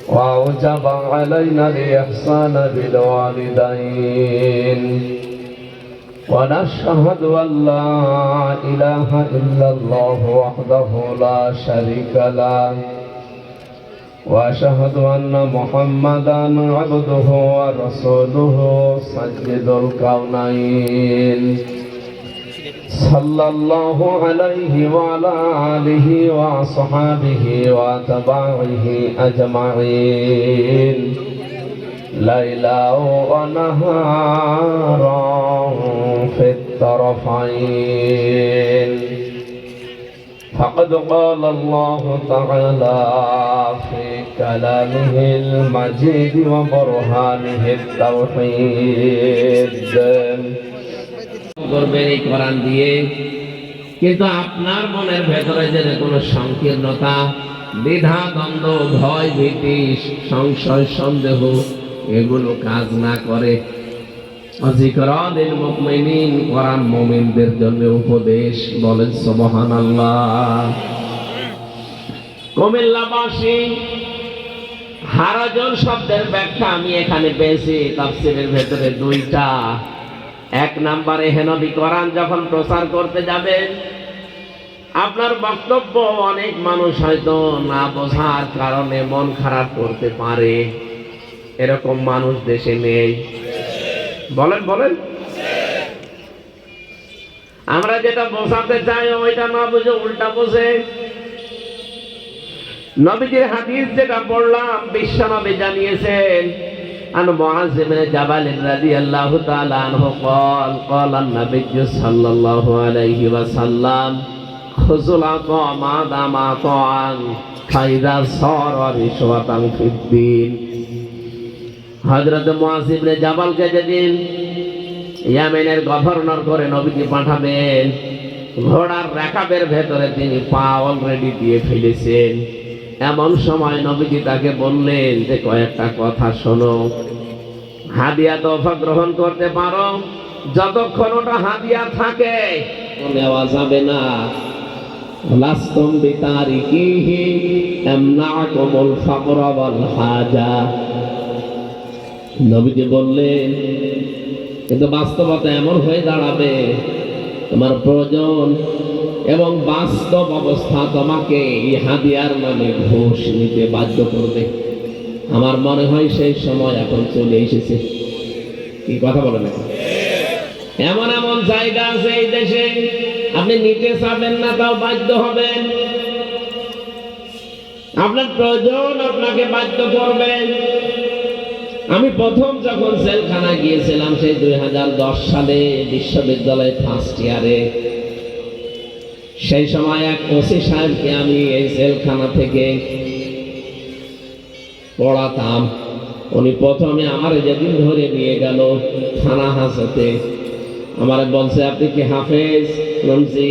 وأوجب علينا الإحسان بالوالدين ونشهد أن لا إله إلا الله وحده لا شريك له وأشهد أن محمدا عبده ورسوله سيد الكونين صلى الله عليه وعلى آله وصحبه وأتباعه أجمعين ليلا ونهارا في الطرفين فقد قال الله تعالى في كلامه المجيد وبرهانه التوحيد করবেন এই কোরআন দিয়ে, কিন্তু আপনার মনের ভেতরে যে কোনো সংকীর্ণতা, দ্বিধা, দ্বন্দ্ব, ভয়, ভীতি, সংশয়, সন্দেহ এগুলো কাজ না করে। যিকরালিল মুমিনিন, কোরআন মুমিনদের জন্য উপদেশ। বলেন সুবহানাল্লাহ। কুমিল্লাবাসী, হারাজন শব্দের ব্যাখ্যা আমি এখানে পেয়েছি তাফসীরের ভেতরে দুইটা। এক নম্বরে, হেনবি কোরআন যখন প্রচার করতে যাবেন, আপনার বক্তব্য অনেক মানুষ হয়তো না বোঝার কারণে মন খারাপ করতে পারে। এরকম মানুষ দেশে নেই? বলেন বলেন। আমরা যেটা বোঝাতে চাই ওইটা না বুঝে উল্টা বোঝে। নবীজির হাদিস যেটা পড়লাম, বিশ্ব নবী জানিয়েছেন, عن معاذ بن جبل رضي الله تعالى عنه قال قال النبي صلى الله عليه وسلم خذوا العطاء ما دام عطاء فإذا صار رشوة في الدين। হযরত মুআয ইবনে জাবালকে যেদিন ইয়েমেনের গভর্নর করে নবীজি পাঠাবেন, ঘোড়ার রাকাবের ভেতরে তিনি পা অলরেডি দিয়ে ফেলেছেন। এমন সময় নবীজি তাকে বললেন যে কয়েকটা কথা শোনো, হাদিয়া তোফা গ্রহণ করতে পারো, যতক্ষণ ওটা হাদিয়া থাকে নেওয়া যাবে না। লাস্তুম বিতারিকিহি আমনাকুমুল ফাকর ওয়াল হাজা। নবীজি বললেন, কিন্তু বাস্তবতা এমন হয়ে দাঁড়াবে, তোমার প্রয়োজন এবং বাস্তব অবস্থা তোমাকে এই হাদিয়ার নামে ঘুষ নিতে বাধ্য করবে। আমার মনে হয় সেই সময় এখন চলে এসেছে। কি কথা বলেন? এমন এমন জায়গা আছে এই দেশে, আপনি নিতে চাবেন না তাও বাধ্য হবেন। আপনার প্রয়োজন আপনাকে বাধ্য করবেন। আমি প্রথম যখন জেলখানা গিয়েছিলাম সেই 2010 সালে বিশ্ববিদ্যালয়ে ফার্স্ট ইয়ারে, সেই সময় এক ওসি সাহেবকে আমি এই জেলখানা থেকে পড়াতাম। উনি প্রথমে আমার যেদিন ধরে নিয়ে গেল থানা হাজতে, আমার বলছে, আপনি কি হাফেজ? বলছি,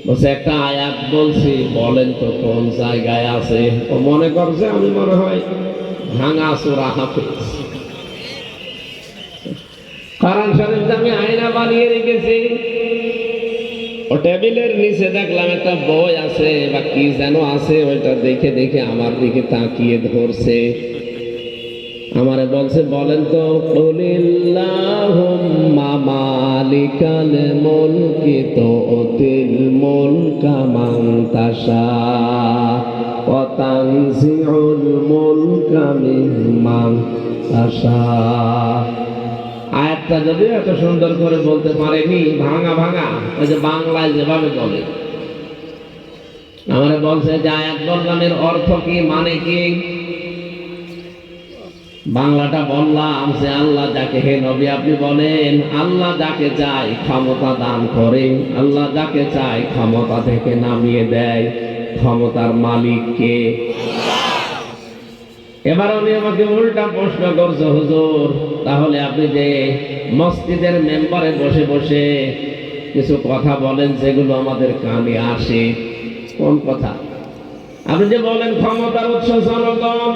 বলছে একটা আয়াত বলছি, বলেন তো কোন জায়গায় আছে। ও মনে করছে আমি মনে হয় ভাঙা সূরা হাফেজ। কোরআন শরীফ আমি আয়না বানিয়ে রেখেছি, ও টেবিলের নিচে দেখলাম একটা বই আছে বা কি যেন আছে, ওইটা দেখে দেখে আমার দিকে তাকিয়ে ধরছে। আমারে বলছে, বলেন তো, কুলিল্লাহুম্মা মালিকাল মুলকি তুতিল মুলকা মান তাশা ওয়া তানজিউল মুলকা মিম্মান তাশা। আয়াতটা যদি এত সুন্দর করে বলতে পারেনি, ভাঙা ভাঙা, ওই যে বাংলায় যেভাবে বলে। আমারে বলছে যে আয়াত বললাম, এর অর্থ কি, মানে কি? বাংলাটা বললাম যে আল্লাহ যাকে, হে নবী আপনি বলেন, আল্লাহ যাকে চায় ক্ষমতা দান করে, আল্লাহ যাকে চায় ক্ষমতা থেকে নামিয়ে দেয়। ক্ষমতার মালিক কে? এবার উনি আমাকে উল্টা প্রশ্ন করছে, হুজুর তাহলে আপনি যে মসজিদের মেম্বারে বসে বসে কিছু কথা বলেন যেগুলো আমাদের কানে আসে, কোন কথা? আপনি যে বলেন ক্ষমতার উৎস জনগণ,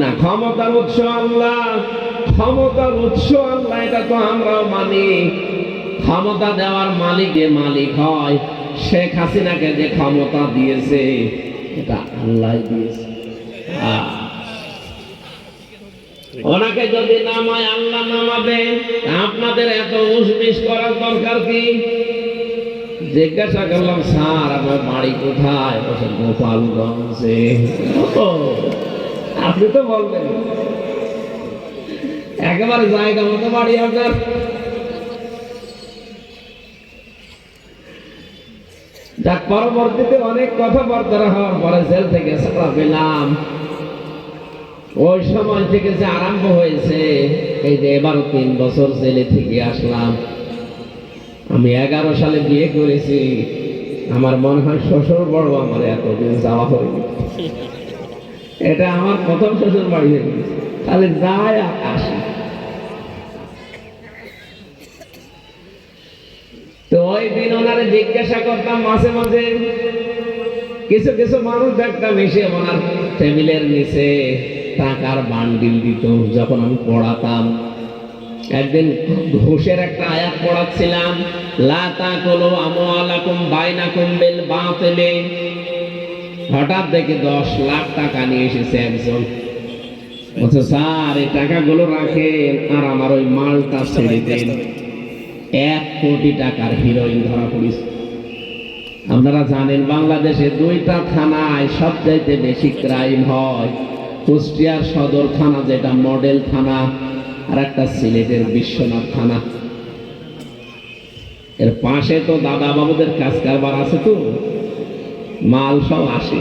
না ক্ষমতার উৎস আল্লাহ, ক্ষমতার উৎস আল্লাহ, এটা তো আমরাও মানি। ক্ষমতা দেওয়ার মালিক যে মালিক হয়, শেখ হাসিনাকে যে ক্ষমতা দিয়েছে এটা আল্লাহ দিয়েছে। ওনাকে যদি নামায় আল্লাহ নামাবে, আপনাদের এত উসবিস করার দরকার কি? জিজ্ঞাসা করলাম, স্যার আপনার বাড়ি কোথায়? বলছেন গোপালগঞ্জে। আপনি তো বলবেন একেবারে জায়গা মতো বাড়ি আপনার। যাক, পরবর্তীতে অনেক কথাবার্তা হওয়ার পরে জেল থেকে ছাড়া পেলাম। ওই সময় থেকে যে আরম্ভ হয়েছে, এই যে এবারও 3 বছর জেলে থেকে আসলাম। আমি 11 সালে বিয়ে করেছি। আমার মনে হয় শ্বশুর বড় আমার এতদিন যাওয়া হয়নি। এটা আমার প্রথম শ্বশুর বাড়ি হয়ে গেছে, তাহলে যায় আর আসি। তো ওই দিন ওনারে জিজ্ঞাসা করতাম মাঝে মাঝে, কিছু কিছু মানুষ দেখতাম এসে ওনার টেবিলের নিচে টাকার বান্ডিল দিত যখন আমি পড়াতাম। একদিন ঘুষের একটা আয়াত পড়াচ্ছিলাম, লা তাকুলু আমওয়ালাকুম বাইনাকুম বিল বাতিল। হঠাৎ দেখি 10 লাখ টাকা নিয়ে এসেছে একজন। বলছে, স্যার এই টাকাগুলো রাখেন আর আমার ওই মালটা ছেড়ে দেন। 1 কোটি টাকার হিরোইন ধরা পড়েছে। আপনারা জানেন বাংলাদেশে 2টা থানায় সবচাইতে বেশি ক্রাইম হয়। কুষ্টিয়ার সদর থানা, যেটা মডেল থানা, আর একটা সিলেটের বিশ্বনাথ থানা। এর পাশে তো দাদা বাবুদের কাজ কারবার আছে, তো মাল সব আসে।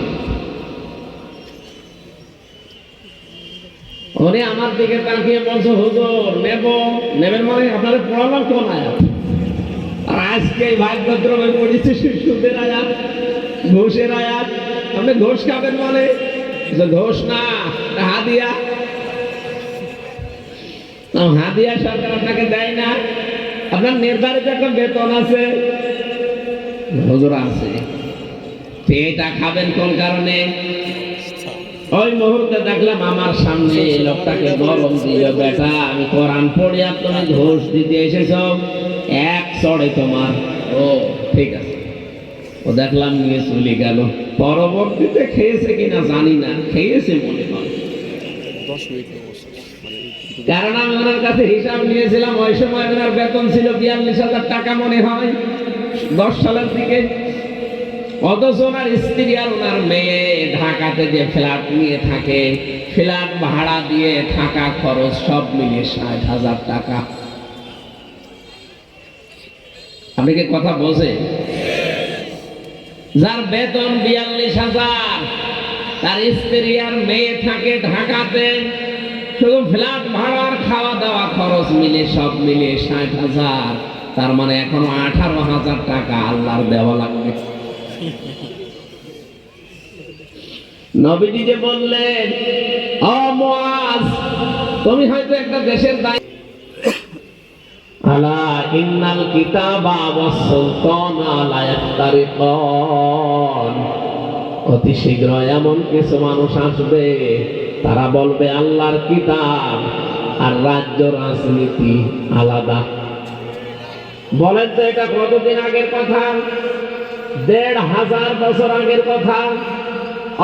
উনি আমার দিকে তাকিয়ে বলছে, হুজুর নেবেন মানে আপনাদের পড়ালাম কোন আয়াত? আর আজকে এই ভাগ্যদ্রমে পড়েছে সুদের আয়াত, ঘুষের আয়াত। আপনি ঘুষ খাবেন মানে? ঘুষ না, হাদিয়া। হাদিয়া সরকার আপনাকে দেয় না, আপনার নির্ধারিত একটা বেতন আছে। হুজুর আছে, এটা খাবেন কোন কারণে? ওই মুহূর্তে দেখলাম আমার সামনে লোকটাকে গরম দিল, বেটা আমি কোরআন পড়ি আর তুমি ঘুষ দিতে এসেছ, 1 চড়ে তোমার। ও ঠিক আছে। ও দেখলাম নিয়ে চলে গেল। পরবর্তীতে খেয়েছে কিনা জানি না, খেয়েছে মনে হয়, কারণ আমি ওনার কাছে হিসাব নিয়েছিলাম। ওই সময় ওনার বেতন ছিল 42,000 টাকা মনে হয়, 10 সালের দিকে। অথচ ওনার স্ত্রী আর ওনার মেয়ে ঢাকাতে যে ফ্ল্যাট নিয়ে থাকে, ফ্ল্যাট ভাড়া দিয়ে থাকা খরচ সব মিলিয়ে 60,000 টাকা। আপনি কি কথা বোঝে? যার বেতন 42,000, তার স্ত্রী আর মেয়ে থাকে ঢাকাতে, শুধু ফ্ল্যাট ভাড়ার খাওয়া দাওয়া খরচ মিলে সব মিলিয়ে 60,000। তার মানে এখনো 18,000 টাকা আল্লাহর দেওয়া লাগবে। নবীজি যে বললেন, ও মুআজ, তুমি হয়তো একটা দেশের দায়িত্ব, আলা ইন্নাল কিতাবা ওয়াস সুলতানা লা ইয়াফতারিকান। অতি শীঘ্র এমন কিছু মানুষ আসবে, তারা বলবে আল্লাহর কিতাব আর রাজ্য রাজনীতি আলাদা। বলেন তো এটা কতদিন আগের কথা? 1,500 বছর আগের কথা।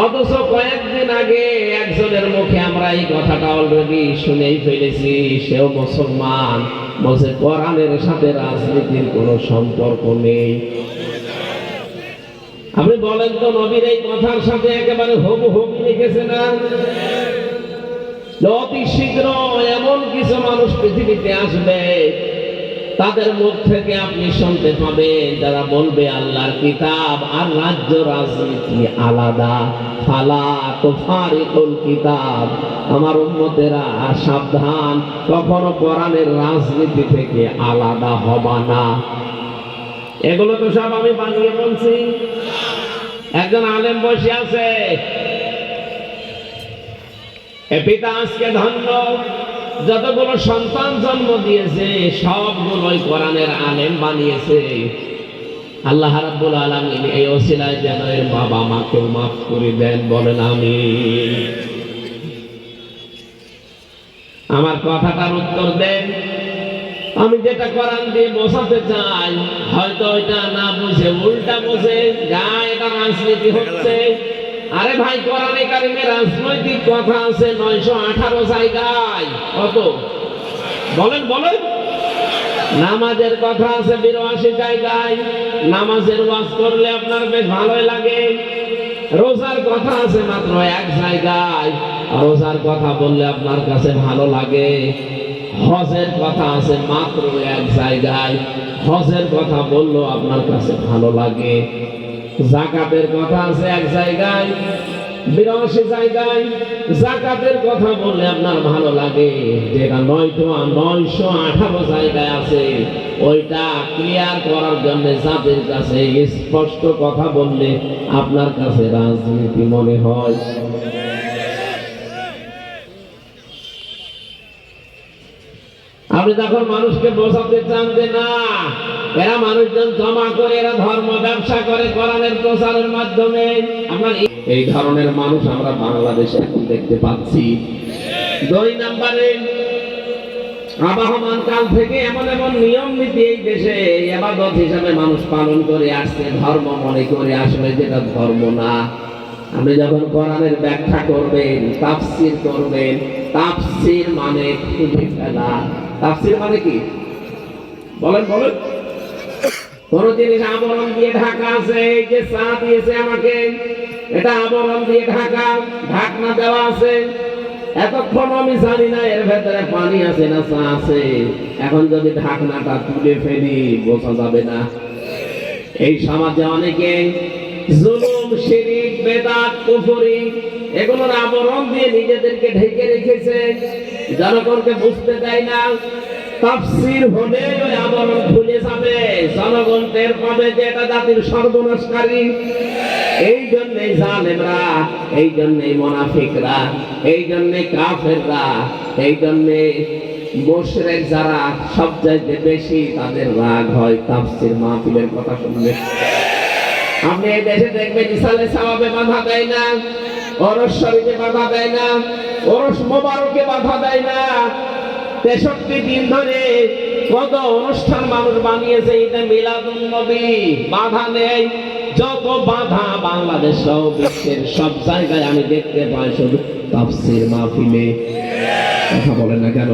অথচ কয়েকদিন আগে একজনের মুখে আমরা এই কথাটা অলরেডি শুনেই ফেলেছি। সেও মুসলমান, বলছে কোরআনের সাথে রাজনীতির কোনো সম্পর্ক নেই। আপনি বলেন তো, নবীর এই কথার সাথে একেবারে হুবহু লিখেছে না? অতি শীঘ্র এমন কিছু মানুষ পৃথিবীতে আসবে, তাদের মুখ থেকে আপনি শুনতে পাবেন যারা বলবে আল্লাহর কিতাব আর রাজ্য রাজনীতি আলাদা। ফালা তুফারিকুল কিতাব, আমার উম্মতেরা সাবধান, কখনো কোরআনের রাজনীতি থেকে আলাদা হবা না। এগুলো তো সব আমি বানিয়ে বলছি। একজন আলেম বসে আছে, এ পিতা আজকে ধন্য, যতগুলো সন্তান জন্ম দিয়েছে সবগুলোই কোরআনের আলেম বানিয়েছে। আল্লাহ রাব্বুল আলামিন এই ওসিলায় যেন এর বাবা মাকে মাফ করে দেন, বলেন আমিন। আমার কথাটার উত্তর দেন। আমি যেটা কোরআন দিয়ে বোঝাতে চাই, হয়তো এটা না বুঝে উল্টা বুঝে, যা এটা রাজনীতি হচ্ছে, আরে ভাই কোরআনে কারিমে রাজনৈতিক কথা আছে 918 জায়গায়। কত বলেন বলেন। নামাজের কথা আছে 82 জায়গায়। নামাজের ওয়াজ করলে আপনার বেশ ভালোই লাগে। রোজার কথা আছে মাত্র 1 জায়গায়। রোজার কথা বললে আপনার কাছে ভালো লাগে। হজের কথা আছে মাত্র 1 জায়গায়। হজের কথা বললেও আপনার কাছে ভালো লাগে। যাকাতের কথা আছে 1 জায়গায়, 82 জায়গায়। যাকাতের কথা বললে আপনার ভালো লাগে। যেটা 918 জায়গায় আছে, ওইটা ক্লিয়ার করার জন্য জাতির কাছে স্পষ্ট কথা বললে আপনার কাছে রাজনীতি মনে হয়। আপনি যখন মানুষকে বোঝাতে চান যে না, এরা মানুষজন জমা করে, এরা ধর্ম ব্যবসা করে কোরআনের প্রচারের মাধ্যমে, আপনার এই ধরনের মানুষ আমরা বাংলাদেশে এখন দেখতে পাচ্ছি। 2 নম্বরে, আবহমান কাল থেকে এমন এমন নিয়ম নীতি এই দেশে ইবাদত হিসাবে মানুষ পালন করে আসছে, ধর্ম মনে করে, আসলে যেটা ধর্ম না। আপনি যখন কোরআনের ব্যাখ্যা করবেন, তাফসীর করবেন, তাফসীর মানে খুঁজে ফেলা। তাফসীর মানে কি বলেন বলেন। কোন জিনিস আবরণ দিয়ে ঢাকা আছে, এই যে চা দিয়েছে আমাকে, এটা আবরণ দিয়ে ঢাকা, ঢাকনা দেওয়া আছে। এতক্ষণ আমি জানি না এর ভেতরে পানি আছে না চা আছে। এখন যদি ঢাকনাটা তুলে ফেলি বোঝা যাবে না। এই সমাজে অনেকে জুলুম, শিরক, বেদাত, কুফরি এগুলোর আবরণ দিয়ে নিজেদেরকে ঢেকে রেখেছে, জনগণকে বুঝতে দেয় না। তাফসীর হলে ওই আবরণ খুলে যাবে, জনগণ টের পাবে যে এটা জাতির সর্বনাশকারী। এই জন্যই জালেমরা, এই জন্যই মুনাফিকরা, এই জন্যই কাফেররা, এই জন্যই মুশরিক যারা সবচাইতে বেশি তাদের রাগ হয় তাফসীর মাহফিলের কথা শুনলে। আপনি এই দেশে দেখবেন ইসালে সাওয়াবে বাধা দেয় না, ওরস শরীফে বাধা দেয় না, ওরস মোবারকে বাধা দেয় না। 63 দিন ধরে কত অনুষ্ঠান মানুষ বানিয়েছে, ঈদে মিলাদুন নবী, বাধা নেই। যত বাধা বাংলাদেশ সহ বিশ্বের সব জায়গায় আমি দেখতে পাই শুধু তাফসীর মাহফিলে। কথা বলেন না কেন?